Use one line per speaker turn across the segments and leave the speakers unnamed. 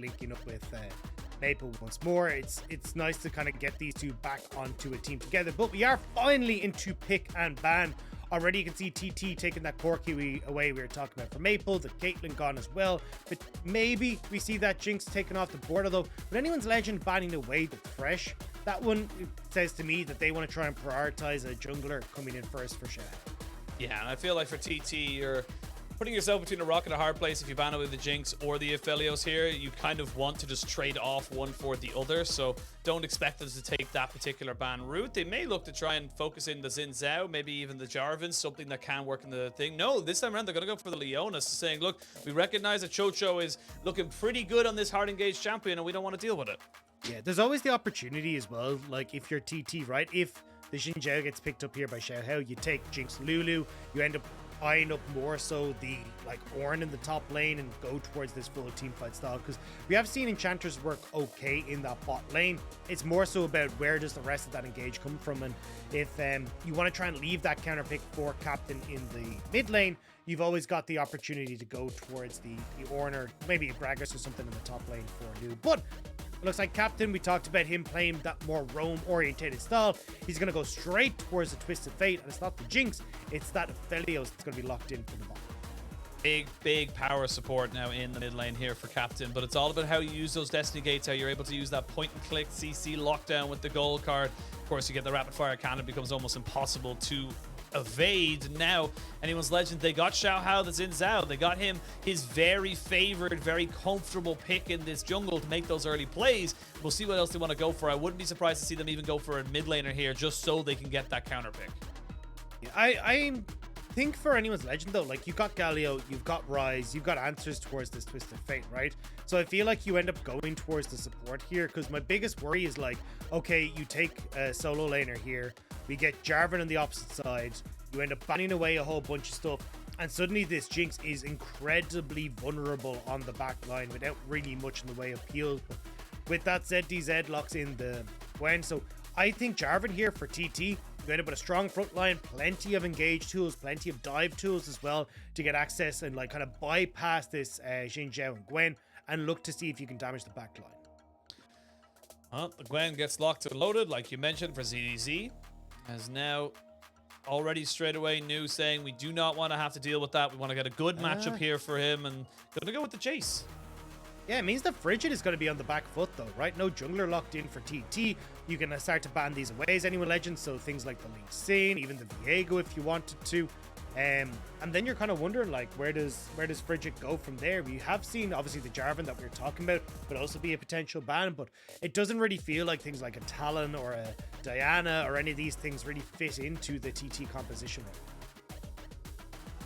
linking up with Maple once more. It's nice to kind of get these two back onto a team together. But we are finally into pick and ban. Already you can see TT taking that Corki away we were talking about for Maple, the Caitlyn gone as well. But maybe we see that Jinx taken off the board, although with anyone's legend banning away the Thresh, that one says to me that they want to try and prioritize a jungler coming in first for Shao.
Yeah, and I feel like for TT, you're putting yourself between a rock and a hard place if you ban away the Jinx or the Aphelios here. You kind of want to just trade off one for the other, so don't expect them to take that particular ban route. They may look to try and focus in the Xin Zhao, maybe even the Jarvan, something that can work in the thing. No, this time around they're going to go for the Leona, saying, look, we recognize that Chocho is looking pretty good on this hard engaged champion and we don't want to deal with it.
Yeah, there's always the opportunity as well, like if you're TT, right? If the Xin Zhao gets picked up here by Xiaohao, you take Jinx Lulu, you end up eyeing up more so the Ornn in the top lane and go towards this full team fight style, because we have seen enchanters work okay in that bot lane. It's more so about where does the rest of that engage come from, and if you want to try and leave that counter pick for captain in the mid lane, you've always got the opportunity to go towards the Ornn or maybe a Gragas or something in the top lane for Lu. But it looks like captain, we talked about him playing that more roam orientated style. He's going to go straight towards the Twisted Fate, and it's not the Jinx, it's that Aphelios that's going to be locked in for the bot.
Big power support now in the mid lane here for captain, but it's all about how you use those Destiny Gates, how you're able to use that point and click CC lockdown with the gold card. Of course, you get the rapid fire cannon, it becomes almost impossible to evade. Now anyone's legend, they got Xiaohao, that's in Zhao, they got him his very favored, very comfortable pick in this jungle to make those early plays. We'll see what else they want to go for. I wouldn't be surprised to see them even go for a mid laner here just so they can get that counter pick.
Yeah, I think for anyone's legend though, like you've got Galio, you've got Ryze, you've got answers towards this Twisted Fate, right? So I feel like you end up going towards the support here, because my biggest worry is like, okay, you take a solo laner here, we get Jarvan on the opposite side, you end up banning away a whole bunch of stuff, and suddenly this Jinx is incredibly vulnerable on the back line without really much in the way of heals. But with that ZDZ locks in the Gwen, so I think Jarvan here for TT, you end up with a strong front line, plenty of engage tools, plenty of dive tools as well to get access and like kind of bypass this Xin Zhao and Gwen and look to see if you can damage the back line.
Well, the Gwen gets locked and loaded, like you mentioned, for ZDZ. As now already straight away news saying we do not want to have to deal with that. We want to get a good matchup here for him, and going to go with the chase.
Yeah, it means that Frigid is going to be on the back foot though, right? No jungler locked in for TT. You can start to ban these away as anyone legends, so things like the Lee Sin, even the Viego if you wanted to. And then you're kind of wondering like where does Frigid go from there? We have seen obviously the Jarvan that we were talking about could also be a potential ban, but it doesn't really feel like things like a Talon or a Diana or any of these things really fit into the TT composition right now.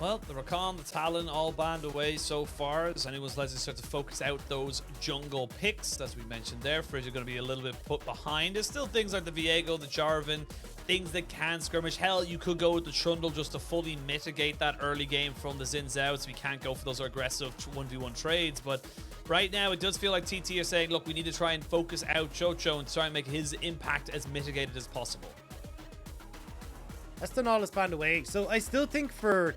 Well, the Rakan, the Talon, all banned away so far. As anyone's legend start to focus out those jungle picks, as we mentioned there. Frigid going to be a little bit put behind. There's still things like the Viego, the Jarvan, things that can skirmish. Hell, you could go with the Trundle just to fully mitigate that early game from the Xin Zhao, so we can't go for those aggressive 1v1 trades. But right now, it does feel like TT are saying, look, we need to try and focus out Chocho and try and make his impact as mitigated as possible.
That's done all is banned away. So I still think for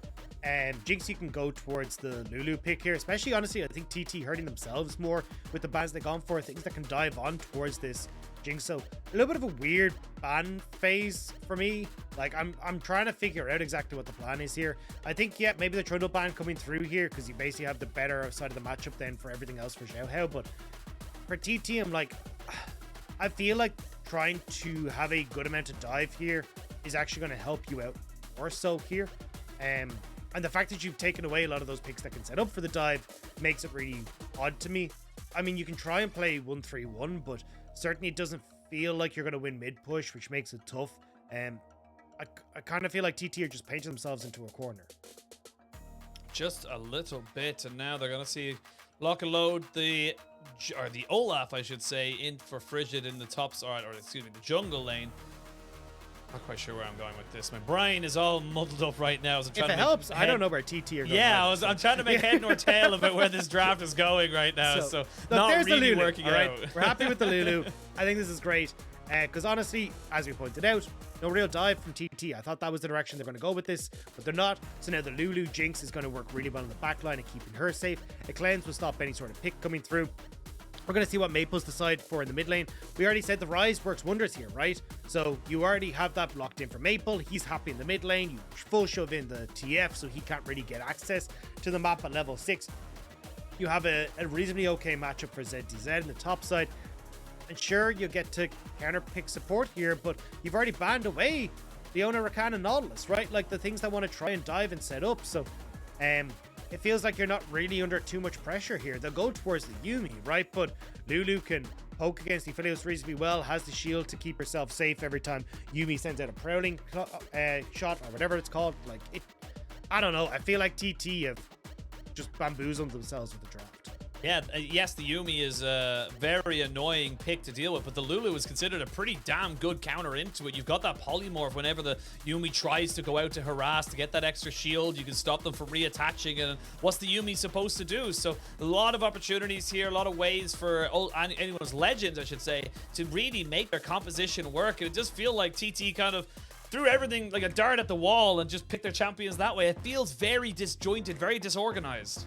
Jinx, you can go towards the Lulu pick here, especially honestly I think TT hurting themselves more with the bans they've gone for, things that can dive on towards this Jinx. So a little bit of a weird ban phase for me. Like I'm trying to figure out exactly what the plan is here. I think yeah, maybe the Trundle ban coming through here because you basically have the better side of the matchup then for everything else for Xiaohao. But for TT, I'm like, I feel like trying to have a good amount of dive here is actually going to help you out more so here. And the fact that you've taken away a lot of those picks that can set up for the dive makes it really odd to me. I mean, you can try and play 1-3-1, but certainly it doesn't feel like you're going to win mid push, which makes it tough. I kind of feel like TT are just painting themselves into a corner.
Just a little bit, and now they're going to see lock and load the Olaf, I should say, in for Frigid in the top, or excuse me, the jungle lane. Not quite sure where I'm going with this. My brain is all muddled up right now. As I'm trying
if it helps, I don't know where TT are going.
Yeah, I'm trying to make head nor tail about where this draft is going right now. So
look,
not
there's
really
the Lulu,
working
right?
out.
We're happy with the Lulu. I think this is great. Because honestly, as we pointed out, no real dive from TT. I thought that was the direction they're going to go with this, but they're not. So now the Lulu Jinx is going to work really well in the back line and keeping her safe. A cleanse will stop any sort of pick coming through. We're going to see what Maples decide for in the mid lane. We already said the Rise works wonders here, right? So you already have that blocked in for Maple. He's happy in the mid lane. You full shove in the TF, so he can't really get access to the map at level 6. You have a reasonably okay matchup for ZDZ in the top side. And sure, you get to counter pick support here, but you've already banned away Leona, Rakan, and Nautilus, right? Like the things that want to try and dive and set up. So, it feels like you're not really under too much pressure here. They'll go towards the Yuumi, right? But Lulu can poke against the Aphelios reasonably well, has the shield to keep herself safe every time Yuumi sends out a prowling shot or whatever it's called. Like, I don't know. I feel like TT have just bamboozled themselves with the draft.
Yeah, yes, the Yuumi is a very annoying pick to deal with, but the Lulu is considered a pretty damn good counter into it. You've got that polymorph whenever the Yuumi tries to go out to harass to get that extra shield. You can stop them from reattaching, and what's the Yuumi supposed to do? So a lot of opportunities here, a lot of ways for anyone's legends, I should say, to really make their composition work. It just feel like TT kind of threw everything like a dart at the wall and just picked their champions that way. It feels very disjointed, very disorganized.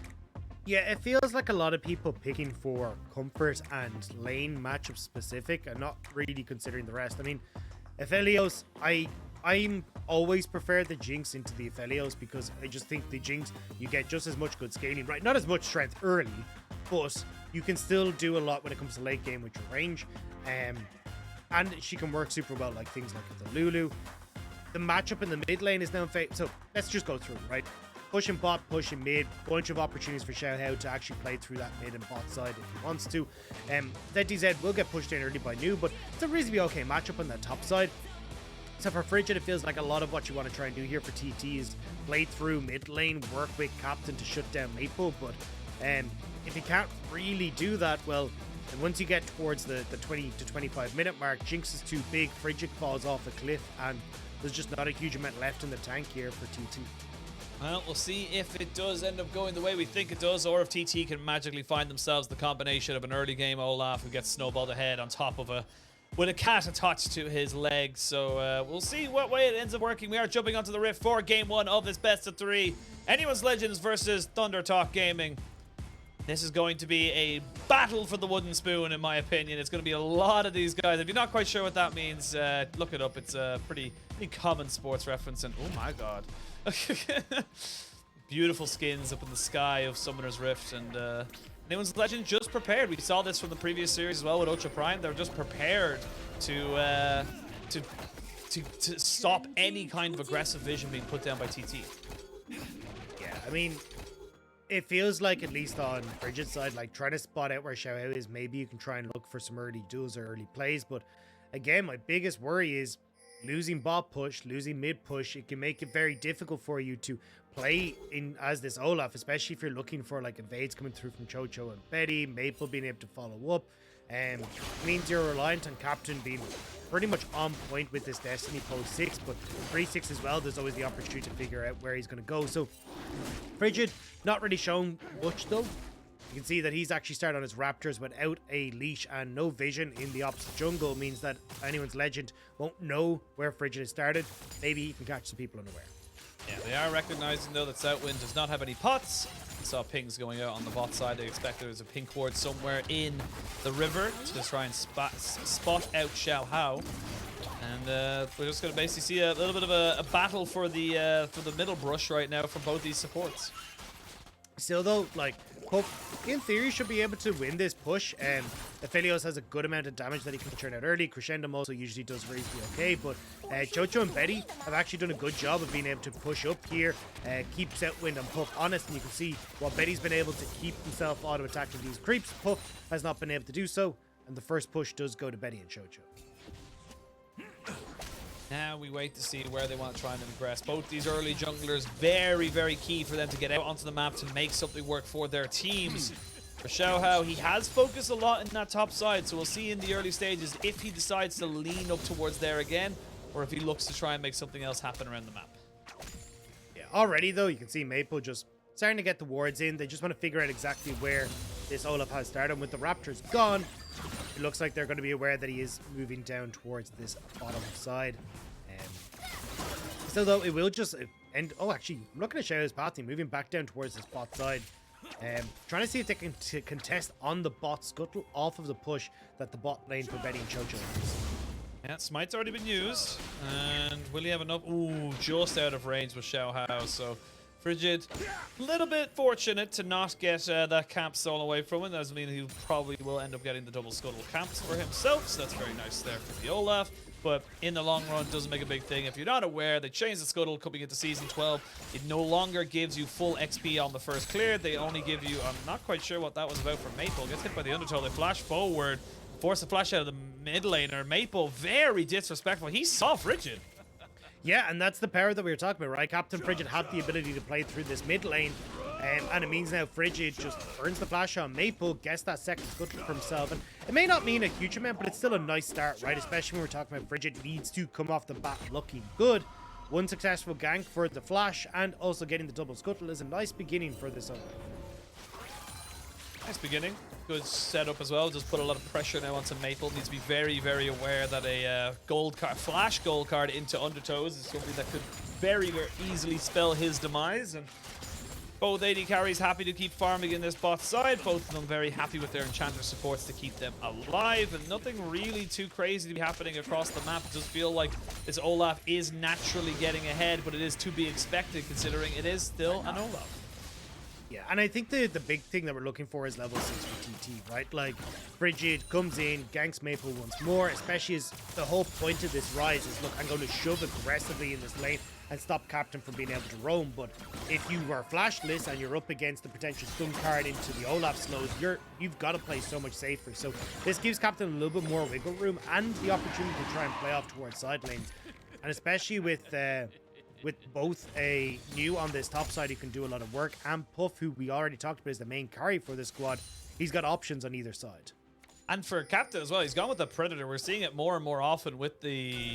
Yeah, it feels like a lot of people picking for comfort and lane matchup specific and not really considering the rest. I mean, Aphelios, I'm always prefer the Jinx into the Aphelios because I just think the Jinx, you get just as much good scaling, right? Not as much strength early, but you can still do a lot when it comes to late game with your range. And she can work super well, like things like the Lulu. The matchup in the mid lane is now in favor. So let's just go through, right? Pushing bot, pushing mid, bunch of opportunities for Xiaohao to actually play through that mid and bot side if he wants to. ZDZ will get pushed in early by New, but it's a reasonably okay matchup on that top side. So for Frigid, it feels like a lot of what you want to try and do here for TT is play through mid lane, work with Captain to shut down Maple, but if you can't really do that, well, and once you get towards the 20 to 25 minute mark, Jinx is too big, Frigid falls off a cliff, and there's just not a huge amount left in the tank here for TT.
Well, we'll see if it does end up going the way we think it does, or if TT can magically find themselves the combination of an early game Olaf who gets snowballed ahead on top of with a cat attached to his leg. So we'll see what way it ends up working. We are jumping onto the Rift for Game 1 of this best of 3. Anyone's Legends versus Thunder Talk Gaming. This is going to be a battle for the wooden spoon, in my opinion. It's going to be a lot of these guys. If you're not quite sure what that means, look it up. It's a pretty common sports reference. And oh my god. Beautiful skins up in the sky of Summoner's Rift, and Anyone's Legend just prepared. We saw this from the previous series as well with Ultra Prime. They're just prepared to stop any kind of aggressive vision being put down by TT.
Yeah, I mean, it feels like, at least on Frigid's side, like trying to spot out where Xiaohao is, maybe you can try and look for some early duels or early plays, but again, my biggest worry is losing bot push, losing mid push. It can make it very difficult for you to play in as this Olaf, especially if you're looking for like invades coming through from Chocho and Betty, Maple being able to follow up. It means you're reliant on Captain being pretty much on point with this Destiny post 6, but pre-6 as well, there's always the opportunity to figure out where he's going to go. So Frigid, not really shown much though. You can see that he's actually started on his Raptors without a leash, and no vision in the opposite jungle means that Anyone's Legend won't know where Frigid has started. Maybe he can catch some people unaware.
Yeah, they are recognizing though that Southwind does not have any pots. I saw pings going out on the bot side. They expect there's a pink ward somewhere in the river to try and spot out Xiaohao. And we're just going to basically see a little bit of a battle for the middle brush right now from both these supports.
Still though, like, Pope in theory should be able to win this push, and Aphelios has a good amount of damage that he can turn out early. Crescendum also usually does reasonably okay, but Chocho and Betty have actually done a good job of being able to push up here, keep Southwind and Puff honest, and you can see while Betty's been able to keep himself auto-attacking these creeps, Puff has not been able to do so, and the first push does go to Betty and Chocho.
Now we wait to see where they want to try and progress. Both these early junglers, very, very key for them to get out onto the map to make something work for their teams. For Xiaohao, he has focused a lot in that top side, so we'll see in the early stages if he decides to lean up towards there again, or if he looks to try and make something else happen around the map.
Yeah, already though, you can see Maple just starting to get the wards in. They just want to figure out exactly where this Olaf has started. With the Raptors gone, it looks like they're going to be aware that he is moving down towards this bottom side. So though, it will just end. Oh, actually, I'm looking at Xiao's path, moving back down towards this bot side. Trying to see if they can contest on the bot scuttle off of the push that the bot lane for Betty and Chocho has.
Yeah, Smite's already been used. And will he have enough? Ooh, just out of range with Xiao Hao. So Frigid, a little bit fortunate to not get that camp stolen away from him. That doesn't mean he probably will end up getting the double scuttle camps for himself. So that's very nice there for the Olaf. But in the long run, doesn't make a big thing. If you're not aware, they changed the scuttle coming into Season 12. It no longer gives you full XP on the first clear. They only give you, I'm not quite sure what that was about for Maple. Gets hit by the undertow. They flash forward, force the flash out of the mid laner. Maple, very disrespectful. He saw Frigid.
Yeah, and that's the power that we were talking about, right? Captain Frigid had the ability to play through this mid lane, and it means now Frigid just earns the flash on Maple, gets that second scuttle for himself, and it may not mean a huge amount, but it's still a nice start, right? Especially when we're talking about Frigid needs to come off the bat looking good. One successful gank for the flash, and also getting the double scuttle is a nice beginning for this Olaf.
Nice beginning. Good setup as well. Just put a lot of pressure now onto Maple. Needs to be very, very aware that a gold card, flash gold card into undertows is something that could very, very easily spell his demise. And both AD carries happy to keep farming in this bot side. Both of them very happy with their enchanter supports to keep them alive. And nothing really too crazy to be happening across the map. It does feel like this Olaf is naturally getting ahead, but it is to be expected considering it is still an Olaf.
Yeah, and I think the big thing that we're looking for is level 6 for TT, right? Like, Frigid comes in, ganks Maple once more, especially as the whole point of this rise is, look, I'm going to shove aggressively in this lane and stop Captain from being able to roam. But if you were flashless and you're up against the potential stun card into the Olaf slows, you've got to play so much safer. So this gives Captain a little bit more wiggle room and the opportunity to try and play off towards side lanes. And especially with both a new on this top side who can do a lot of work, and Puff, who we already talked about is the main carry for this squad, he's got options on either side.
And for Captain as well, he's gone with the Predator. We're seeing it more and more often with the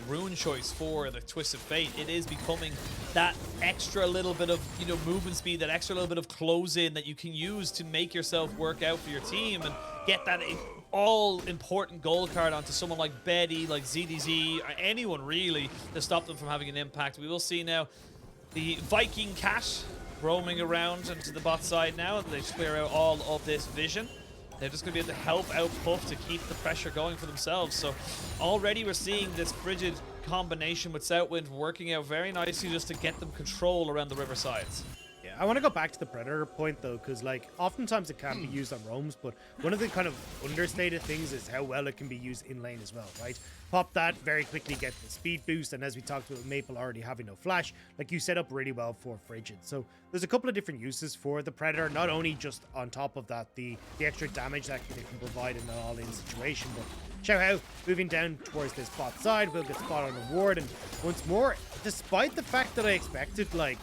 rune choice for the Twisted Fate. It is becoming that extra little bit of, you know, movement speed, that extra little bit of close in that you can use to make yourself work out for your team and get that all-important gold card onto someone like Betty, like ZDZ, or anyone really, to stop them from having an impact. We will see now the Viking Cat roaming around into the bot side now. They clear out all of this vision. They're just going to be able to help out Puff to keep the pressure going for themselves. So already we're seeing this Frigid combination with Southwind working out very nicely just to get them control around the river sides.
Yeah, I want to go back to the Predator point though, because like oftentimes it can be used on roams, but one of the kind of understated things is how well it can be used in lane as well, right? Pop that, very quickly get the speed boost, and as we talked about Maple already having no flash, like you set up really well for Frigid. So there's a couple of different uses for the Predator, not only just on top of that, the extra damage that it can provide in an all-in situation, but Xiao Hao moving down towards this bot side will get spot on the ward, and once more, despite the fact that I expected like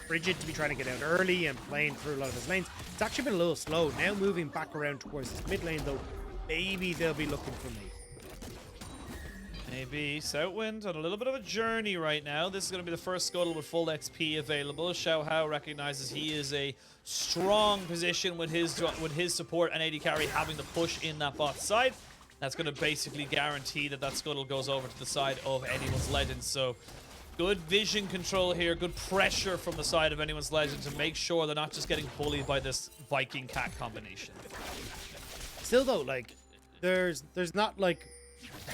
Frigid to be trying to get out early and playing through a lot of his lanes, it's actually been a little slow. Now moving back around towards this mid lane though, maybe they'll be looking for me.
Maybe Southwind on a little bit of a journey right now. This is going to be the first scuttle with full XP available. Xiao Hao recognizes he is a strong position with his support and AD carry having the push in that bot side. That's going to basically guarantee that scuttle goes over to the side of anyone's legend. So good vision control here, good pressure from the side of anyone's legend to make sure they're not just getting bullied by this Viking Cat combination.
Still though, like there's not like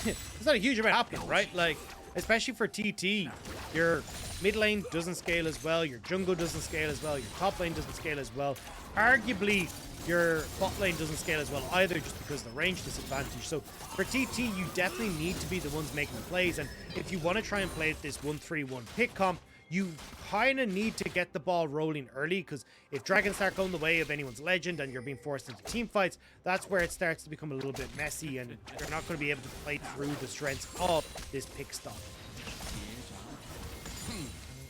there's not a huge amount happening, right? Like, especially for TT, your mid lane doesn't scale as well, your jungle doesn't scale as well, your top lane doesn't scale as well. Arguably, your bot lane doesn't scale as well either, just because of the range disadvantage. So for TT, you definitely need to be the ones making the plays, and if you want to try and play this 1-3-1 pick comp, you kind of need to get the ball rolling early, because if dragons start going the way of anyone's legend and you're being forced into team fights, that's where it starts to become a little bit messy, and you're not going to be able to play through the strengths of this pick stop.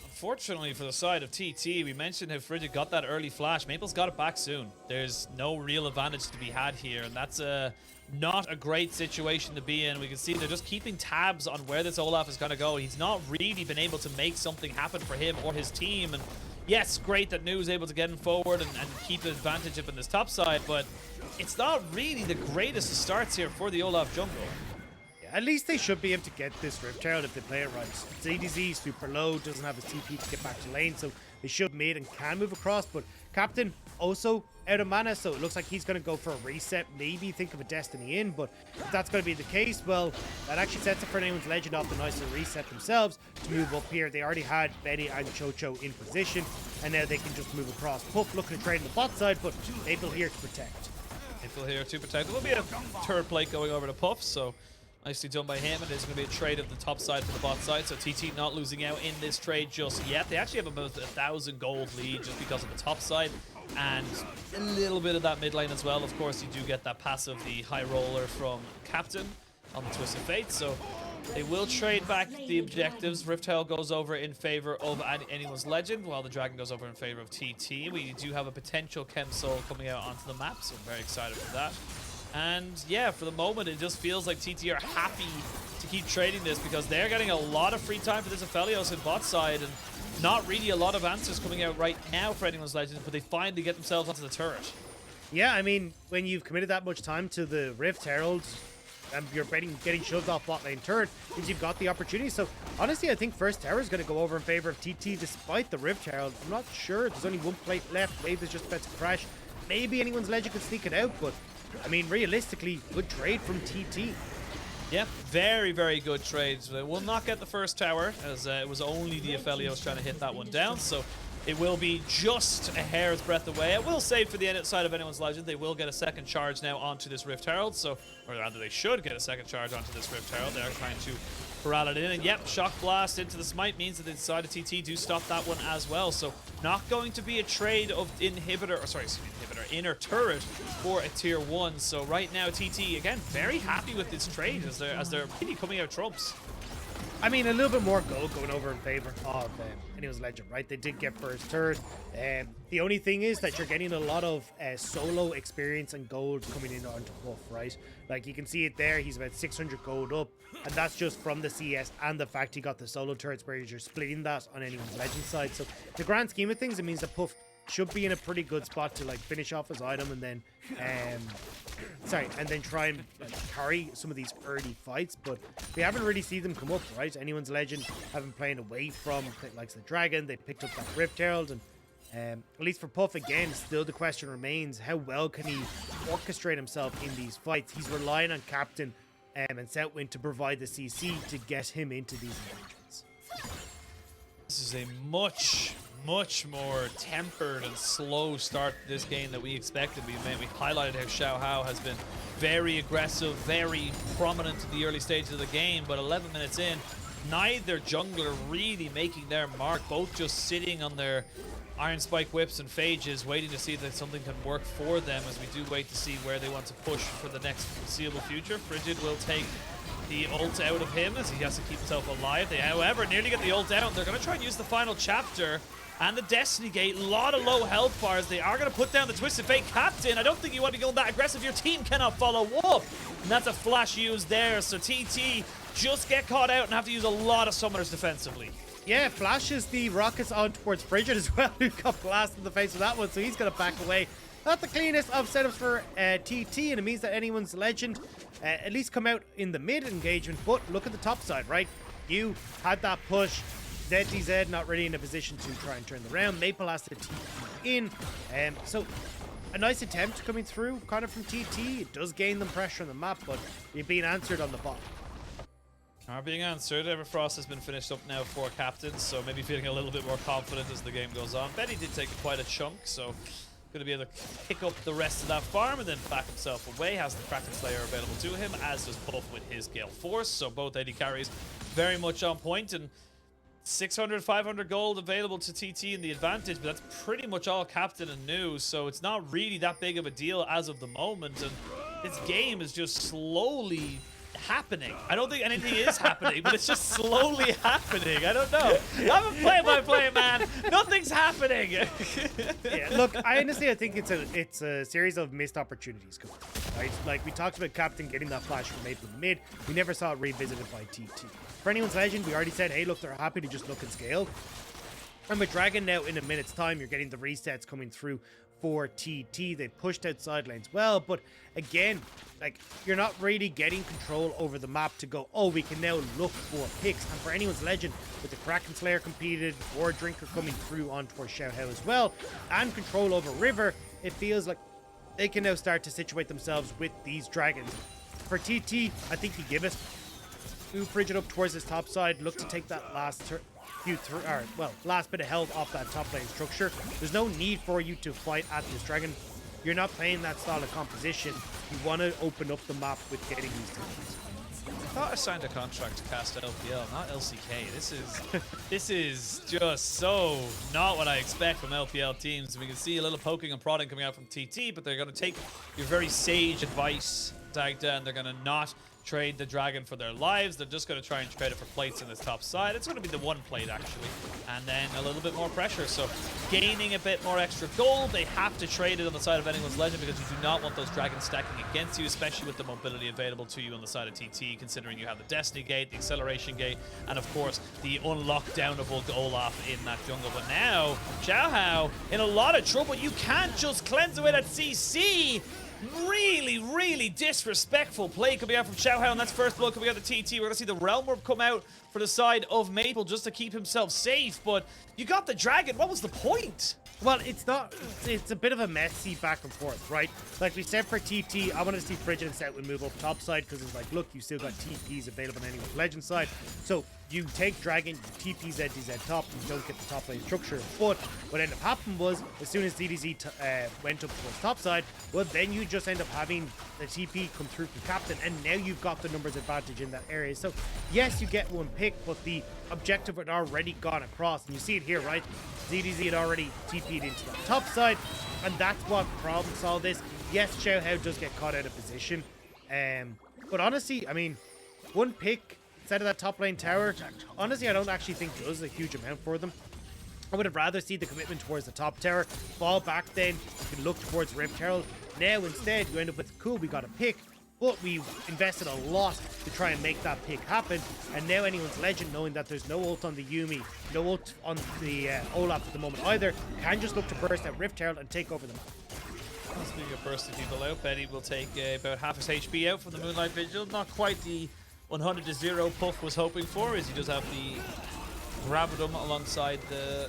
Unfortunately for the side of TT, we mentioned how Frigid got that early flash. Maple's got it back soon. There's no real advantage to be had here, and that's not a great situation to be in. We can see they're just keeping tabs on where this Olaf is going to go. He's not really been able to make something happen for him or his team. And yes, great that Nu's able to get him forward and keep the advantage up in this top side, but it's not really the greatest of starts here for the Olaf jungle.
At least they should be able to get this Rift Herald if they play it right. ZDZ super low, doesn't have his TP to get back to lane, so They should mid and can move across, but Captain also out of mana, so it looks like he's going to go for a reset, maybe think of a Destiny in, but if that's going to be the case, well, that actually sets up for anyone's Legend off the nice and reset themselves to move up here. They already had Betty and Chocho in position, and now they can just move across. Puff looking to trade on the bot side, but Maple here to protect.
Maple here to protect. There will be a turret plate going over to Puff, so nicely done by him, and there's going to be a trade of the top side to the bot side, so TT not losing out in this trade just yet. They actually have about 1,000 gold lead just because of the top side, and a little bit of that mid lane as well. Of course, you do get that passive, the high roller from Captain on the Twist of Fate, so they will trade back the objectives. Rift Herald goes over in favor of anyone's Legend, while the Dragon goes over in favor of TT. We do have a potential Chem Soul coming out onto the map, so I'm very excited for that. And yeah, for the moment, it just feels like TT are happy to keep trading this because they're getting a lot of free time for this Aphelios in bot side, and not really a lot of answers coming out right now for anyone's Legend, but they finally get themselves onto the turret.
Yeah, I mean, when you've committed that much time to the Rift Herald and you're getting shoved off bot lane turret, means you've got the opportunity. So honestly, I think first tower is going to go over in favor of TT despite the Rift Herald. I'm not sure. There's only one plate left. Maybe there's just about to crash. Maybe anyone's Legend could sneak it out, but I mean, realistically, good trade from TT.
Yeah, very, very good trades. They will not get the first tower, as it was only the Aphelios trying to hit that one down, so it will be just a hair's breadth away. I will say for the side of anyone's Legend, they will get a second charge now onto this Rift Herald, so, or rather they should get a second charge onto this Rift Herald. They're trying to corral it in, and yep, Shock Blast into the Smite means that the side of TT do stop that one as well, so not going to be a trade of inhibitor, or sorry, inner turret for a tier 1. So right now TT again very happy with this trade as they're really coming out trumps.
I mean, a little bit more gold going over in favor of anyone's Legend, right? They did get first turret. The only thing is that you're getting a lot of solo experience and gold coming in onto Puff, right? Like you can see it there, he's about 600 gold up, and that's just from the CS and the fact he got the solo turrets, where you're splitting that on anyone's Legend side. So the grand scheme of things, it means that Puff should be in a pretty good spot to like finish off his item and then and then try and carry some of these early fights, but we haven't really seen them come up, right? Anyone's Legend have been playing away from like the Dragon. They picked up that Rift Herald, and at least for Puff again, still the question remains, how well can he orchestrate himself in these fights? He's relying on Captain and Southwind to provide the CC to get him into these engagements.
This is a much more tempered and slow start to this game that we expected. We highlighted how Xiao Hao has been very aggressive, very prominent in the early stages of the game, but 11 minutes in, neither jungler really making their mark, both just sitting on their Iron Spike Whips and Phages, waiting to see that something can work for them, as we do wait to see where they want to push for the next foreseeable future. Frigid will take the ult out of him as he has to keep himself alive. They, however, nearly get the ult out. They're going to try and use the final chapter and the Destiny Gate. A lot of low health bars. They are going to put down the Twisted Fate Captain. I don't think you want to be going that aggressive. Your team cannot follow up. And that's a flash used there. So TT just get caught out and have to use a lot of summoners defensively.
Yeah, flashes the rockets on towards Frigid as well, who got blasted in the face with that one, so he's going to back away. Not the cleanest of setups for TT, and it means that anyone's Legend at least come out in the mid engagement, but look at the top side, right? You had that push. ZDZ not really in a position to try and turn the round. Maple has to TT in. So a nice attempt coming through kind of from TT. It does gain them pressure on the map, but you're being answered on the bot.
Are being answered. Everfrost has been finished up now for Captain, so maybe feeling a little bit more confident as the game goes on. Betty did take quite a chunk, so going to be able to pick up the rest of that farm and then back himself away. Has the Kraken Slayer available to him, as does Puff with his Gale Force. So both AD carries very much on point, and 600, 500 gold available to TT in the advantage, but that's pretty much all Captain and New, so it's not really that big of a deal as of the moment, and this game is just slowly happening. I don't think anything is happening, but it's just slowly happening. I don't know. I'm a play-by-play man. Nothing's happening.
Yeah, look, I think it's a series of missed opportunities, right? Like we talked about Captain getting that flash from Maple in the mid. We never saw it revisited by TT. For anyone's Legend, we already said, hey, look, they're happy to just look and scale. And with Dragon now in a minute's time, you're getting the resets coming through for TT. They pushed out side lanes well, but again, like, you're not really getting control over the map to go, oh, we can now look for picks. And for anyone's legend, with the Kraken Slayer completed, or Drinker coming through on towards Xiaohao as well, and control over River, it feels like they can now start to situate themselves with these dragons. For TT, I think you give it. Move Frigid up towards his top side, look to take that last last bit of health off that top lane structure. There's no need for you to fight at this dragon. You're not playing that style of composition. You want to open up the map with getting these teams.
I thought I signed a contract to cast LPL, not LCK. This is just so not what I expect from LPL teams. We can see a little poking and prodding coming out from TT, but they're going to take your very sage advice, Dagda, and they're going to not trade the dragon for their lives. They're just going to try and trade it for plates in this top side. It's going to be the one plate, actually, and then a little bit more pressure. So gaining a bit more extra gold, they have to trade it on the side of anyone's legend, because you do not want those dragons stacking against you, especially with the mobility available to you on the side of TT, considering you have the Destiny Gate, the Acceleration Gate, and of course the unlockdownable Olaf in that jungle. But now Xiaohao in a lot of trouble. You can't just cleanse away that CC. Really disrespectful play coming out from Xiaohao, and that's first blood coming out of TT. We're going to see the Realm Orb come out for the side of Maple just to keep himself safe, but you got the dragon. What was the point?
Well, it's a bit of a messy back and forth, right? Like we said for TT, I wanted to see Frigid and Setwin move up top side, because it's like, look, you still got TPs available on anyone's legend side. So you take Dragon, you TP ZDZ top, you don't get the top lane structure. But what ended up happening was, as soon as ZDZ went up towards top side, well, then you just end up having the TP come through from Captain, and now you've got the numbers advantage in that area. So yes, you get one pick, but the objective had already gone across, and you see it here, right? ZDZ had already TP'd into the top side, and that's what problem solved this. Yes, Xiaohao does get caught out of position, but honestly, I mean, one pick instead of that top lane tower, honestly, I don't actually think does a huge amount for them. I would have rather see the commitment towards the top tower, fall back then, you can look towards Rift Herald. Now instead, you end up with, cool, we got a pick, but we invested a lot to try and make that pick happen, and now anyone's legend, knowing that there's no ult on the Yuumi, no ult on the Olaf at the moment either, can just look to burst at Rift Herald and take over the map.
Speaking of bursting people out, Betty will take about half his HP out from the Moonlight Vigil. Not quite the 100 to 0 Puff was hoping for, as he does have the Gravitum alongside the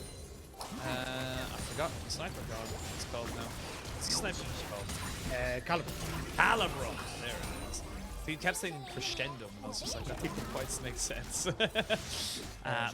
I forgot the sniper god. What it's called now. What's the sniper called? Calibrum. There it is. He kept saying crescendo, and I was just like, that didn't quite make sense.
He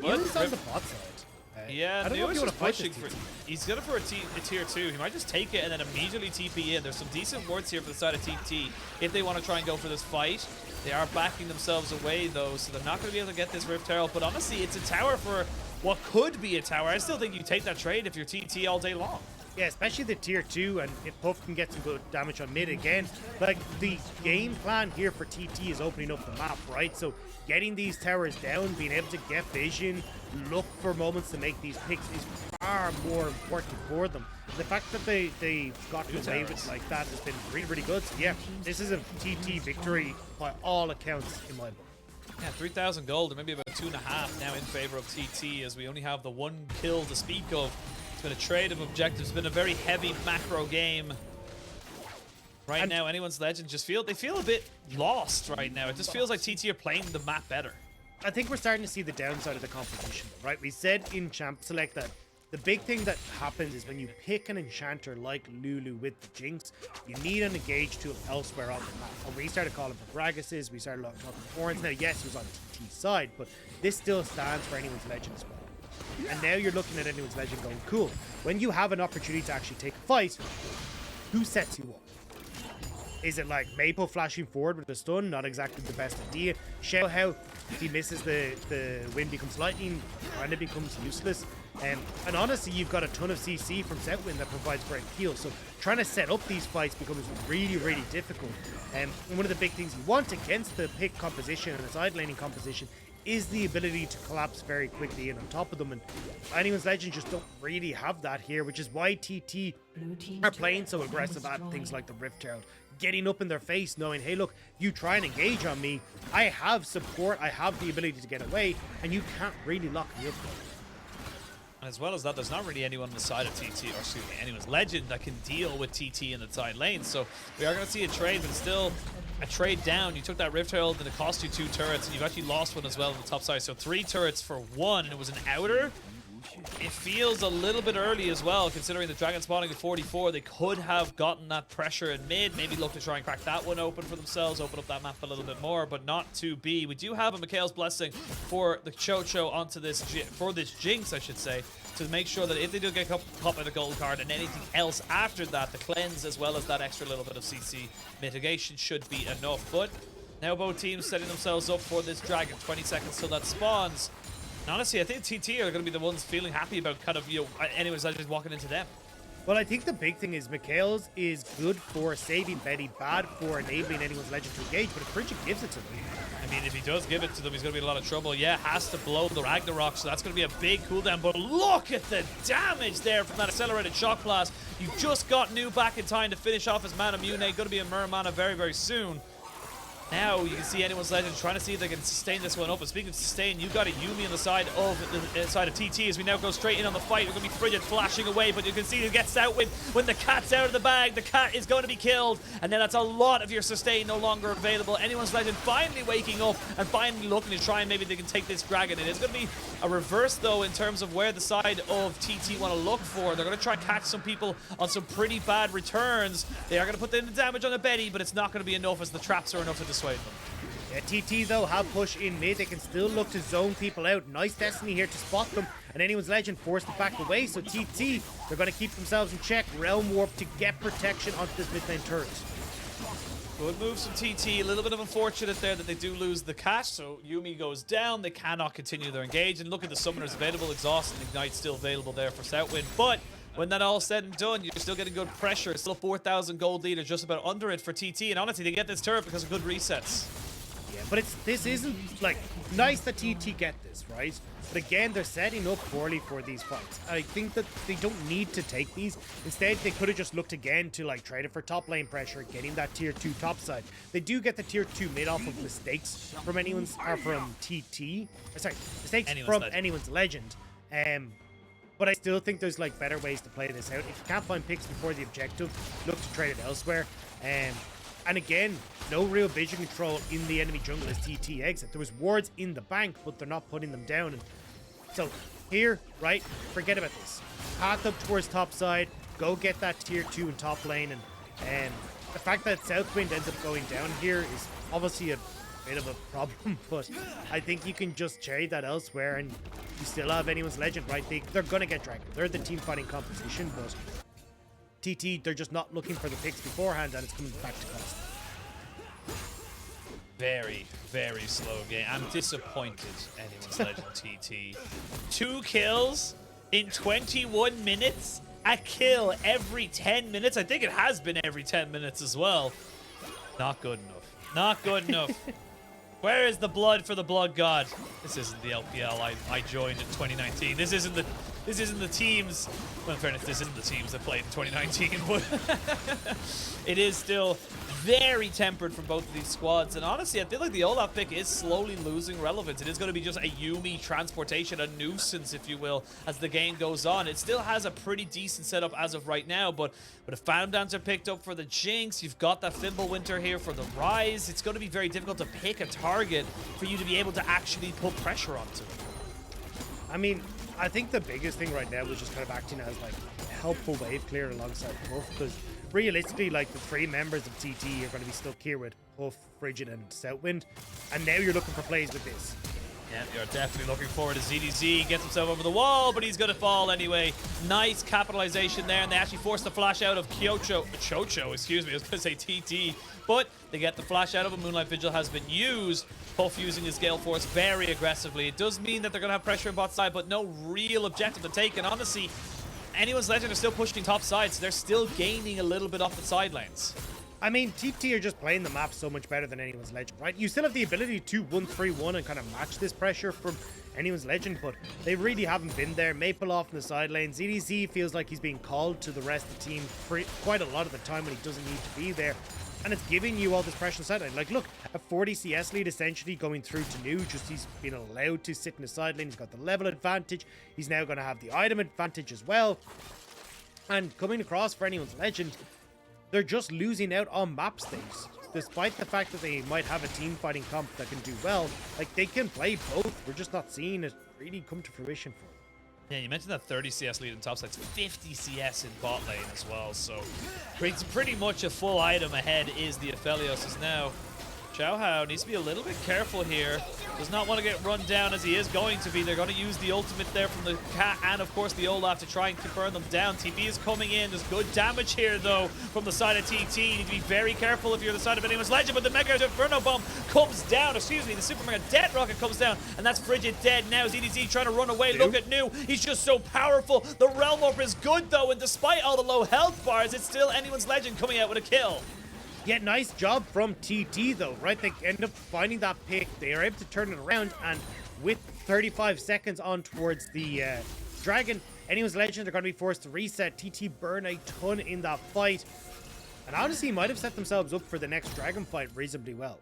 was on the bot side.
Yeah,
I don't know if you want to
pushing for. He's going for a tier 2. He might just take it and then immediately TP in. There's some decent wards here for the side of TT if they want to try and go for this fight. They are backing themselves away though, so they're not going to be able to get this Rift Herald. But honestly, it's a tower for what could be a tower. I still think you take that trade if you're TT all day long. Yeah, especially the tier 2, and if Puff can get some good damage on mid again. Like, the game plan here for TT is opening up the map, right? So getting these towers down, being able to get vision, look for moments to make these picks is far more important for them. The fact that they've gotten away with like that has been really good. So yeah, this is a TT victory by all accounts in my book. Yeah, 3,000 gold, or maybe about 2.5 now in favor of TT, as we only have the one kill to speak of. It's been a trade of objectives. It's been a very heavy macro game. Right now, anyone's legend just feel a bit lost right now. It just feels like TT are playing the map better.
I think we're starting to see the downside of the competition, right? We said in Champ Select that the big thing that happens is when you pick an enchanter like Lulu with the Jinx, you need an engage tool elsewhere on the map. And we started calling for Gragas's, we started talking for Horns. Now, yes, it was on TT's side, but this still stands for anyone's legend as well. And now you're looking at anyone's legend going, cool, when you have an opportunity to actually take a fight, who sets you up? Is it like Maple flashing forward with a stun? Not exactly the best idea. Xiaohao, if he misses the wind becomes lightning, and it becomes useless. And honestly, you've got a ton of CC from Setwin that provides great heal. So trying to set up these fights becomes really difficult. And one of the big things you want against the pick composition and the side laning composition is the ability to collapse very quickly in on top of them, and anyone's legend just don't really have that here, which is why TT are playing so aggressive at things like the Rift Herald, getting up in their face, knowing, hey look, you try and engage on me, I have support, I have the ability to get away, and you can't really lock me up there.
And as well as that, there's not really anyone on the side of TT, or excuse me, anyone's legend that can deal with TT in the side lane. So we are going to see a trade, but still a trade down. You took that Rift Herald and it cost you 2 turrets, and you've actually lost one as well on the top side. So 3 turrets for 1, and it was an outer. It feels a little bit early as well, considering the Dragon spawning at 44. They could have gotten that pressure in mid, maybe look to try and crack that one open for themselves, open up that map a little bit more, but not to be. We do have a Mikhail's Blessing for the Chocho onto this, for this Jinx, I should say, to make sure that if they do get caught by the gold card and anything else after that, the cleanse as well as that extra little bit of CC mitigation should be enough. But now both teams setting themselves up for this Dragon. 20 seconds till that spawns. And honestly, I think TT are going to be the ones feeling happy about kind of, you know, anyways, I just walking into them.
Well, I think the big thing is Mikhail's is good for saving Betty, bad for enabling anyone's legend to engage, but if Frigid gives it to them.
I mean, if he does give it to them, he's going to be in a lot of trouble. Yeah, has to blow the Ragnarok, so that's going to be a big cooldown. But look at the damage there from that accelerated shock blast. You just got New back in time to finish off his mana Mune. Going to be a Mirror mana very, very soon. Now you can see anyone's legend trying to see if they can sustain this one up. And speaking of sustain, you got a Yuumi on the side of TT as we now go straight in on the fight. We're going to be Frigid flashing away, but you can see who gets out when the cat's out of the bag. The cat is going to be killed, and then that's a lot of your sustain no longer available. Anyone's legend finally waking up and finally looking to try and maybe they can take this dragon. It is going to be a reverse though in terms of where the side of TT want to look for. They're going to try and catch some people on some pretty bad returns. They are going to put in the damage on the Betty, but it's not going to be enough as the traps are enough to dissuade them.
Yeah, TT though have push in mid. They can still look to zone people out. Nice Destiny here to spot them, and anyone's legend forced to back away. So TT, they're going to keep themselves in check. Realm Warp to get protection onto this mid lane turret.
Good moves from TT. A little bit of unfortunate there that they do lose the catch. So Yuumi goes down. They cannot continue their engage. And look at the summoners available. Exhaust and Ignite still available there for Southwind. But when that all said and done, you're still getting good pressure. Still 4,000 gold leader, just about under it for TT. And honestly, they get this turret because of good resets.
Yeah, but this isn't like nice that TT get this, right? But again, they're setting up poorly for these fights. I think that they don't need to take these. Instead, they could have just looked again to like trade it for top lane pressure, getting that tier 2 top side. They do get the tier 2 mid off of mistakes from TT. Sorry, mistakes from anyone's legend. But I still think there's like better ways to play this out. If you can't find picks before the objective, look to trade it elsewhere. And again, no real vision control in the enemy jungle as TT exit. There was wards in the bank, but they're not putting them down. And so here, right, forget about this. Path up towards top side, go get that tier 2 in top lane. And the fact that Southwind ends up going down here is obviously a bit of a problem, but I think you can just trade that elsewhere and you still have anyone's legend, right? They're going to get dragged. They're the team fighting composition, but TT, they're just not looking for the picks beforehand, and it's coming back to cost.
Very, very slow game. I'm disappointed, anyone's legend TT. 2 kills in 21 minutes? A kill every 10 minutes? I think it has been every 10 minutes as well. Not good enough. Not good enough. Where is the blood for the blood god? This isn't the LPL I joined in 2019. This isn't the teams. Well, in fairness, this isn't the teams that played in 2019, but it is still very tempered from both of these squads. And honestly, I feel like the Olaf pick is slowly losing relevance. It is going to be just a Yuumi transportation, a nuisance, if you will, as the game goes on. It still has a pretty decent setup as of right now, but if Phantom Dancer picked up for the Jinx, you've got that Fimbulwinter here for the Rise. It's going to be very difficult to pick a target for you to be able to actually put pressure onto.
I mean, I think the biggest thing right now was just kind of acting as like a helpful wave clear alongside Puff, because realistically, like the 3 members of TT are going to be stuck here with Puff, Frigid, and Southwind, and now you're looking for plays with this.
Yeah, you're definitely looking forward to ZDZ. Gets himself over the wall, but he's going to fall anyway. Nice capitalization there, and they actually forced the flash out of Chocho, excuse me, I was going to say TT. But they get the flash out of him. Moonlight Vigil has been used. Puff using his Gale Force very aggressively. It does mean that they're going to have pressure on bot side, but no real objective to take. And honestly, anyone's legend are still pushing top side, so they're still gaining a little bit off the sidelines.
I mean, TT are just playing the map so much better than anyone's legend, right? You still have the ability to 1-3-1 and kind of match this pressure from anyone's legend, but they really haven't been there. Maple off in the side lane. ZDZ feels like he's being called to the rest of the team quite a lot of the time when he doesn't need to be there. And it's giving you all this pressure on the sideline. Like, look, a 40 CS lead essentially going through to New. Just he's been allowed to sit in the side lane. He's got the level advantage. He's now going to have the item advantage as well. And coming across for anyone's legend, they're just losing out on map states. despite the fact that they might have a team fighting comp that can do well, like they can play both. We're just not seeing it really come to fruition for them.
Yeah, you mentioned that 30 CS lead in top sides, 50 CS in bot lane as well, so pretty much a full item ahead is the Aphelios now. Xiaohao needs to be a little bit careful here. Does not want to get run down as he is going to be. They're going to use the ultimate there from the Cat and, of course, the Olaf to try and burn them down. TP is coming in. There's good damage here, though, from the side of TT. You need to be very careful if you're the side of anyone's legend, but the Mega Inferno Bomb comes down. Excuse me, the Super Mega Death Rocket comes down, and that's Frigid dead now. ZDZ trying to run away. Look at Nu. He's just so powerful. The Realm Warp is good, though, and despite all the low health bars, it's still anyone's legend coming out with a kill.
Yeah, nice job from TT though, right? They end up finding that pick. They are able to turn it around, and with 35 seconds on towards the Dragon, anyone's legend are going to be forced to reset. TT burn a ton in that fight, and honestly might have set themselves up for the next Dragon fight reasonably well.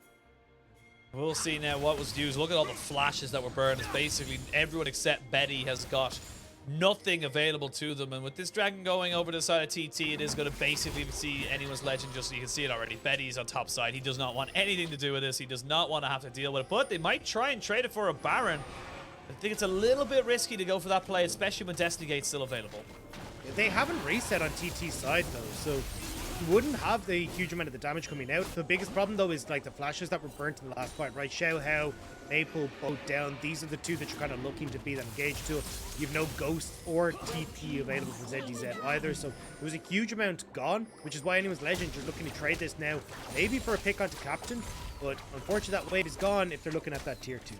We'll see now what was used. Look at all the flashes that were burned. It's basically everyone except Betty has got nothing available to them, and with this Dragon going over to the side of TT, it is going to basically see anyone's legend. Just so you can see it already, Betty's on top side. He does not want anything to do with this. He does not want to have to deal with it, but they might try and trade it for a Baron. I think it's a little bit risky to go for that play, especially when Destiny Gate's still available.
They haven't reset on TT's side though, so you wouldn't have the huge amount of the damage coming out. The biggest problem though is like the flashes that were burnt in the last fight, right? Xiaohao, Maple both down. These are the two that you're kind of looking to be that engaged to. You've no Ghost or TP available for ZDZ either, so there was a huge amount gone, which is why anyone's legend you're looking to trade this now, maybe for a pick onto Captain, but unfortunately that wave is gone if they're looking at that tier 2.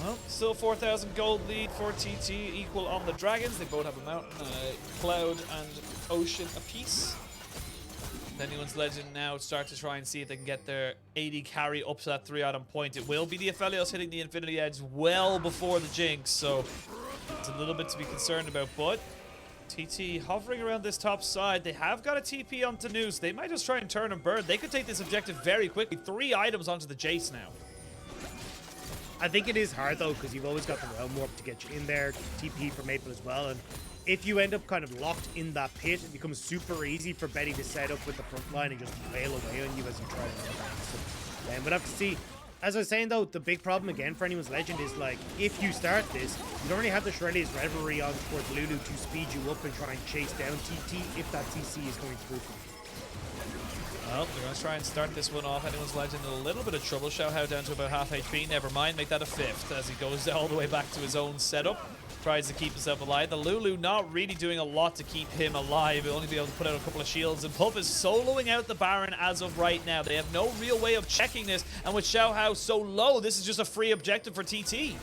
Well, still 4,000 gold lead for TT, equal on the Dragons. They both have a mountain, cloud, and ocean apiece. Anyone's legend now start to try and see if they can get their AD carry up to that 3-item point. It will be the Aphelios hitting the Infinity Edge well before the Jinx, so it's a little bit to be concerned about. But TT hovering around this top side. They have got a TP onto Nu, so they might just try and turn and burn. They could take this objective very quickly. 3 items onto the Jace now.
I think it is hard though, because you've always got the Realm Warp to get you in there, TP for Maple as well, and if you end up kind of locked in that pit, it becomes super easy for Betty to set up with the front line and just wail away on you as you try to run back. So, we'll have to see. As I was saying though, the big problem again for anyone's legend is like, if you start this, you don't really have the Shreddy's Reverie on towards Lulu to speed you up and try and chase down TT if that CC is going through for you.
Well, they're going to try and start this one off. Anyone's legend in a little bit of trouble. Xiaohao down to about half HP. Never mind, make that a 5th as he goes all the way back to his own setup. Tries to keep himself alive. The Lulu not really doing a lot to keep him alive. He'll only be able to put out a couple of shields. And Puff is soloing out the Baron as of right now. They have no real way of checking this. And with Xiaohao so low, this is just a free objective for TT.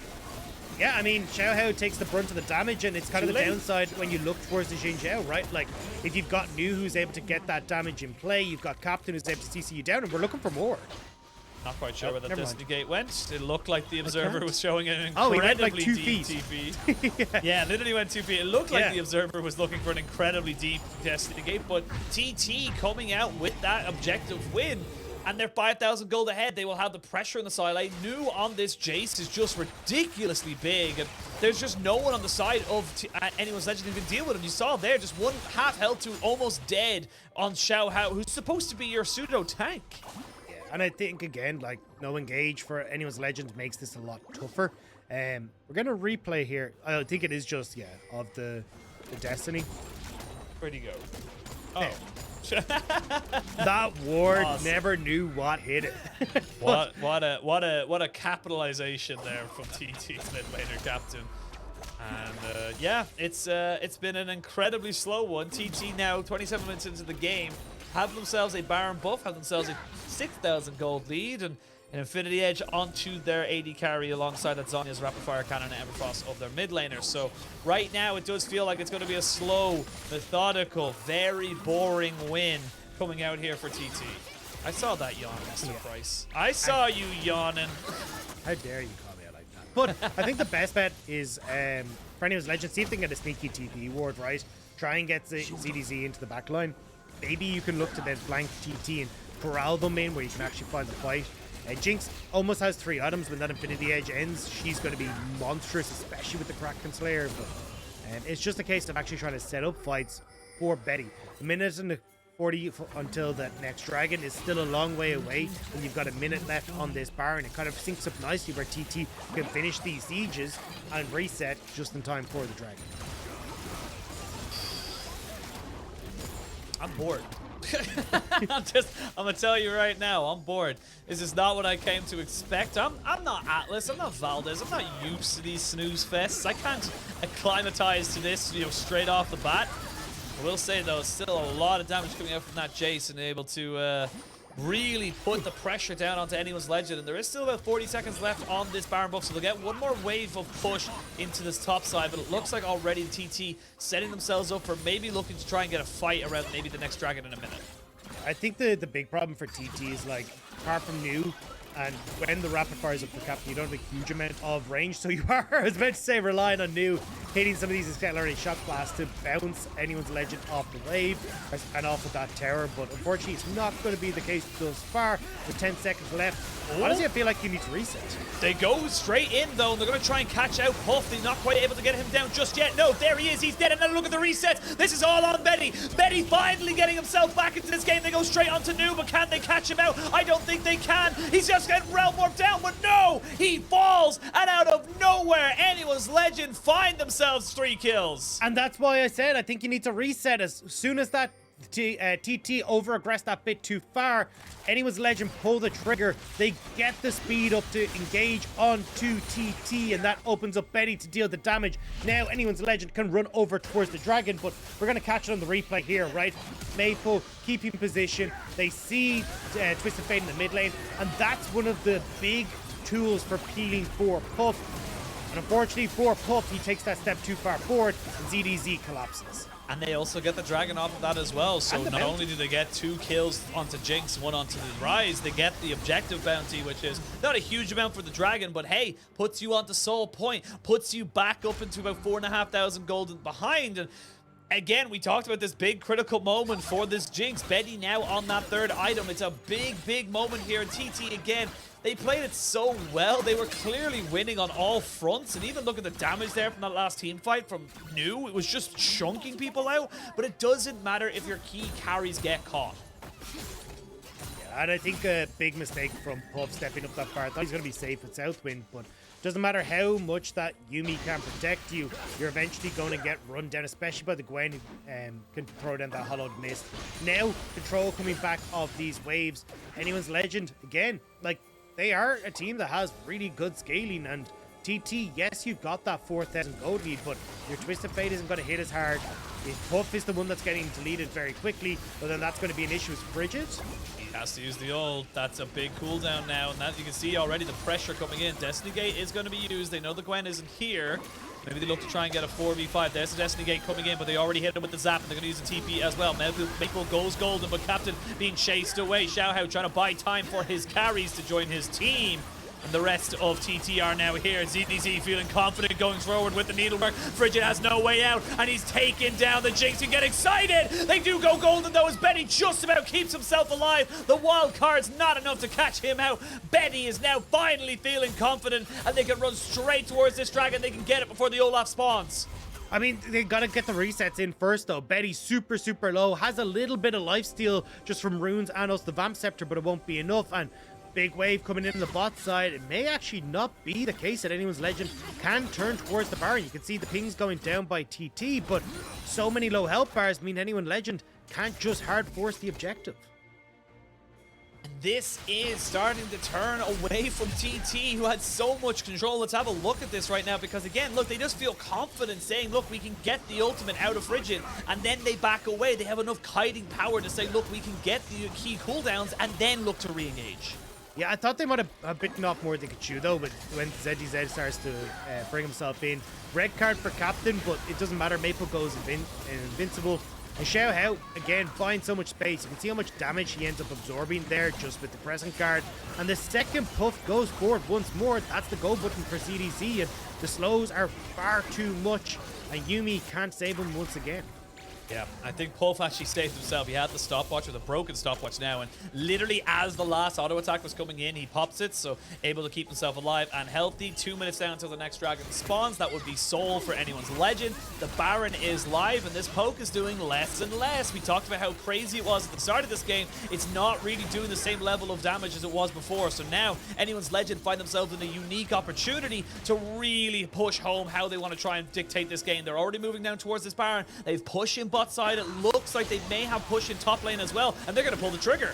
Yeah, I mean, Xiaohao takes the brunt of the damage, and it's kind of the downside when you look towards the Xin Zhao, right? Like, if you've got Nu who's able to get that damage in play, you've got Captain who's able to CC you down, and we're looking for more.
Not quite sure where the Destiny Gate went. It looked like the Observer was showing an
he went like
incredibly
2
deep
feet.
TP. Yeah, literally went 2 feet. It looked like the Observer was looking for an incredibly deep Destiny Gate, but TT coming out with that objective win. And they're 5,000 gold ahead. They will have the pressure in the side lane. Nu on this Jace is just ridiculously big. And there's just no one on the side of anyone's legend who can deal with him. You saw there, just one half health to almost dead on Xiaohao, who's supposed to be your pseudo tank.
Yeah, and I think, again, like, no engage for anyone's legend makes this a lot tougher. We're going to replay here. I think it is just, of the Destiny.
Where'd he go? Oh.
That ward never knew what hit it.
what a capitalization there from TT's mid laner captain. And yeah, it's been an incredibly slow one. TT now 27 minutes into the game have themselves a Baron buff, have themselves a 6,000 gold lead, and an Infinity Edge onto their AD carry alongside that Zhonya's Rapid Fire Cannon and Everfrost of their mid laners. So right now it does feel like it's going to be a slow, methodical, very boring win coming out here for TT. I saw that yawn, Mr. Price. I saw you yawning.
How dare you call me out like that? But I think the best bet is for anyone's legend, see if they can get a sneaky TP ward, right? Try and get the ZDZ into the back line. Maybe you can look to then flank TT and corral them in where you can actually find the fight. Jinx almost has 3 items. When that Infinity Edge ends, she's going to be monstrous, especially with the Kraken Slayer. But it's just a case of actually trying to set up fights for Betty. The minute and until the next dragon is still a long way away, and you've got a minute left on this bar, and it kind of syncs up nicely where TT can finish these sieges and reset just in time for the dragon.
I'm bored. I'm gonna tell you right now, I'm bored. This is not what I came to expect. I'm not Atlas, I'm not Valdez, I'm not used to these snooze fests. I can't acclimatize to this, straight off the bat. I will say though, still a lot of damage coming out from that Jace, and able to really put the pressure down onto anyone's legend. And there is still about 40 seconds left on this Baron buff, so they'll get one more wave of push into this top side. But it looks like already the TT setting themselves up for maybe looking to try and get a fight around maybe the next dragon in a minute.
I think the big problem for TT is, like, apart from new, and when the rapid fire is up for Captain, you don't have a huge amount of range, so you are, I was about to say, relying on new hitting some of these accelerated shock blasts to bounce anyone's legend off the wave and off of that tower. But unfortunately, it's not going to be the case thus far. With 10 seconds left, honestly, I feel like you need to reset.
They go straight in though, and they're going to try and catch out Puff. They're not quite able to get him down just yet. No, there he is. He's dead. And now look at the reset. This is all on Betty. Betty finally getting himself back into this game. They go straight onto New, but can they catch him out? I don't think they can. He's just getting realm warped down, but no, he falls, and out of nowhere, anyone's legend find themselves 3 kills.
And that's why I said I think you need to reset as soon as that TT over-aggressed that bit too far. Anyone's legend pull the trigger, they get the speed up to engage onto TT, and that opens up Betty to deal the damage. Now anyone's legend can run over towards the dragon, but we're going to catch it on the replay here, right? Maple keeping position, they see Twisted Fate in the mid lane, and that's one of the big tools for peeling for Puff. And unfortunately for Puff, he takes that step too far forward, and ZDZ collapses.
And they also get the dragon off of that as well. So not only do they get 2 kills onto Jinx, 1 onto the Rise, they get the objective bounty, which is not a huge amount for the dragon, but hey, puts you onto Soul Point, puts you back up into about 4,500 gold behind. And again, we talked about this big critical moment for this Jinx. Betty now on that 3rd item. It's a big moment here. And TT again, they played it so well. They were clearly winning on all fronts. And even look at the damage there from that last team fight from New. It was just chunking people out. But it doesn't matter if your key carries get caught.
Yeah, and I think a big mistake from Puff stepping up that far. I thought he's going to be safe with Southwind, but doesn't matter how much that Yuumi can protect you, you're eventually going to get run down, especially by the Gwen, who can throw down that hollowed mist. Now, control coming back off these waves. Anyone's legend, again, like, they are a team that has really good scaling, and TT, yes, you've got that 4,000 gold lead, but your Twisted Fate isn't going to hit as hard. If Puff is the one that's getting deleted very quickly, well, then that's going to be an issue with Frigid.
He has to use the ult. That's a big cooldown now, and that you can see already the pressure coming in. Destiny Gate is going to be used. They know the Gwen isn't here. Maybe they look to try and get a 4v5. There's the Destiny Gate coming in, but they already hit him with the zap, and they're going to use the TP as well. Maple goes golden, but Captain being chased away. Xiaohao trying to buy time for his carries to join his team. And the rest of TT are now here. ZDZ feeling confident going forward with the needlework. Frigid has no way out, and he's taking down the Jinx. You get excited. They do go golden, though, as Betty just about keeps himself alive. The wild card's not enough to catch him out. Betty is now finally feeling confident, and they can run straight towards this dragon. They can get it before the Olaf spawns.
I mean, they gotta get the resets in first, though. Betty super low, has a little bit of lifesteal just from runes and also the Vamp Scepter, but it won't be enough. And big wave coming in the bot side. It may actually not be the case that anyone's legend can turn towards the Baron. You can see the pings going down by TT, but so many low health bars mean anyone legend can't just hard force the objective.
This is starting to turn away from TT, who had so much control. Let's have a look at this right now, because again, look, they just feel confident saying, look, we can get the ultimate out of Frigid, and then they back away. They have enough kiting power to say, look, we can get the key cooldowns and then look to re-engage.
Yeah, I thought they might have bitten off more than they could chew, though, but when ZDZ starts to bring himself in. Red card for Captain, but it doesn't matter. Maple goes invincible. And Xiaohao, again, finds so much space. You can see how much damage he ends up absorbing there just with the Crescent Guard. And the second Puff goes forward once more. That's the go button for CDC, and the slows are far too much. And Yuumi can't save him once again.
Yeah, I think Puff actually saved himself. He had the stopwatch, or the broken stopwatch now, and literally as the last auto attack was coming in, he pops it, so able to keep himself alive and healthy. 2 minutes down until the next dragon spawns. That would be Soul for anyone's legend. The Baron is live, and this poke is doing less and less. We talked about how crazy it was at the start of this game. It's not really doing the same level of damage as it was before, so now anyone's legend find themselves in a unique opportunity to really push home how they want to try and dictate this game. They're already moving down towards this Baron. They've pushed in bot side. It looks like they may have push in top lane as well, and they're going to pull the trigger.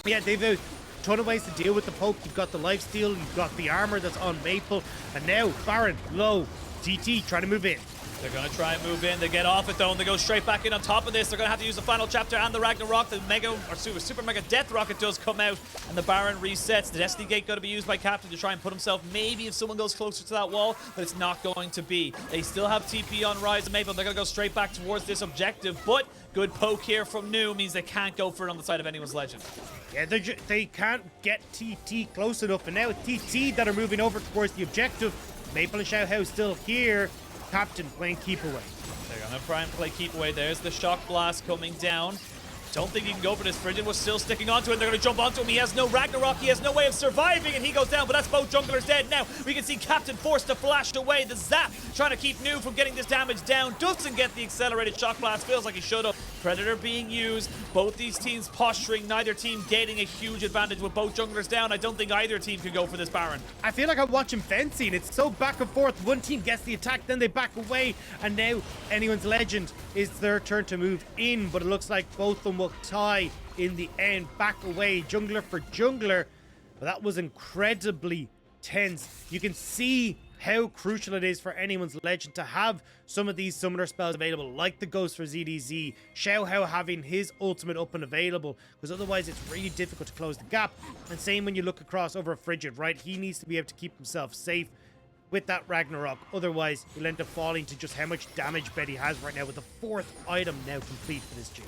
Yeah, they've a ton of ways to deal with the poke. You've got the lifesteal, you've got the armor that's on Maple, and now Baron low. TT trying to move in.
They're going to try and move in. They get off it though, and they go straight back in on top of this. They're going to have to use the final chapter and the Ragnarok. The Mega, or Super Mega Death Rocket does come out, and the Baron resets. The Destiny Gate going to be used by Captain to try and put himself maybe if someone goes closer to that wall, but it's not going to be. They still have TP on Rise and Maple. They're going to go straight back towards this objective, but good poke here from New means they can't go for it on the side of anyone's legend.
Yeah, they can't get TT close enough, and now it's TT that are moving over towards the objective. Maple and Xiaohao still here. Captain playing keep away.
They're gonna try and play keep away. There's the shock blast coming down. Don't think he can go for this. Frigid was still sticking onto it. They're going to jump onto him. He has no Ragnarok. He has no way of surviving, and he goes down, but that's both junglers dead. Now, we can see Captain forced to flash away. The Zap trying to keep New from getting this damage down. Doesn't get the accelerated shock blast. Feels like he should have. Predator being used. Both these teams posturing. Neither team gaining a huge advantage with both junglers down. I don't think either team could go for this Baron.
I feel like I'm watching fencing. It's so back and forth. One team gets the attack, then they back away, and now anyone's legend is their turn to move in, but it looks like both of them will tie in the end. Back away, jungler for jungler. But that was incredibly tense. You can see how crucial it is for anyone's legend to have some of these summoner spells available, like the Ghost for ZDZ, Xiaohao having his ultimate up and available, because otherwise it's really difficult to close the gap. And same when you look across over a Frigid, right? He needs to be able to keep himself safe with that Ragnarok. Otherwise, he'll end up falling to just how much damage Betty has right now with the 4th item now complete for this gym.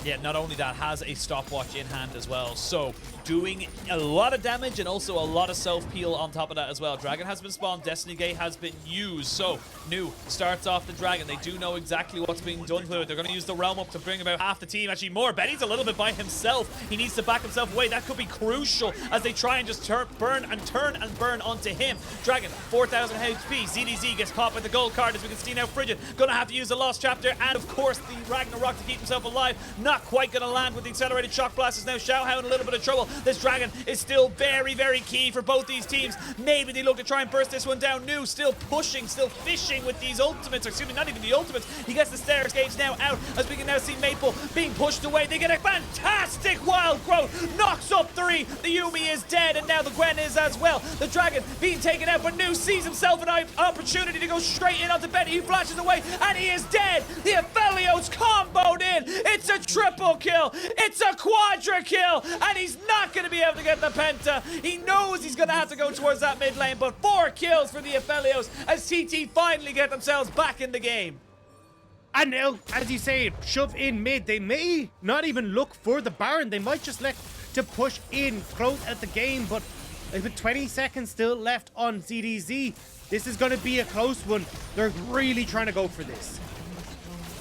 Yeah, not only that, has a stopwatch in hand as well. So, doing a lot of damage and also a lot of self-peel on top of that as well. Dragon has been spawned. Destiny Gate has been used. So, New starts off the Dragon. They do know exactly what's being done to it. They're going to use the Realm up to bring about half the team. Actually, more. Betty's a little bit by himself. He needs to back himself away. That could be crucial as they try and just turn and burn onto him. Dragon, 4,000 HP. ZDZ gets caught with the gold card, as we can see now. Frigid going to have to use the Lost Chapter and, of course, the Ragnarok to keep himself alive. Not quite going to land with the accelerated shock blast. Is now Xiaohao in a little bit of trouble. This Dragon is still very, very key for both these teams. Maybe they look to try and burst this one down. New still pushing, still fishing with these ultimates. Or excuse me, not even the ultimates. He gets the Stair Escapes now out, as we can now see Maple being pushed away. They get a fantastic wild growth. Knocks up 3. The Yumi is dead, and now the Gwen is as well. The Dragon being taken out, but New sees himself an opportunity to go straight in onto Betty. He flashes away, and he is dead. The Aphelios comboed in. It's a triple kill. It's a quadra kill, and he's not going to be able to get the penta. He knows he's going to have to go towards that mid lane, but 4 kills for the Aphelios as TT finally get themselves back in the game.
And now, as you say, shove in mid. They may not even look for the Baron. They might just elect to push in, close out the game, but with 20 seconds still left on ZDZ, this is going to be a close one. They're really trying to go for this.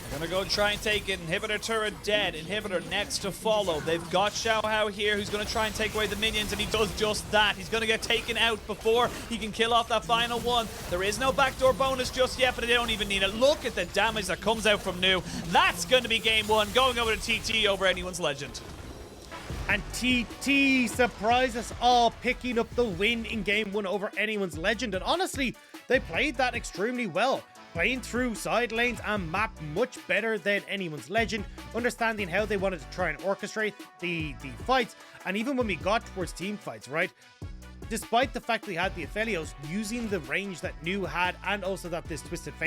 Gonna go try and take it. Inhibitor turret dead. Inhibitor next to follow. They've got Xiaohao here, who's gonna try and take away the minions, and he does just that. He's gonna get taken out before he can kill off that final one. There is no backdoor bonus just yet, but they don't even need it. Look at the damage that comes out from New. That's gonna be game 1, going over to TT over anyone's legend.
And TT surprised us all, picking up the win in game 1 over anyone's legend. And honestly, they played that extremely well. Playing through side lanes and map much better than anyone's legend, understanding how they wanted to try and orchestrate the fights. And even when we got towards team fights, right? Despite the fact we had the Aphelios using the range that New had, and also that this Twisted Fate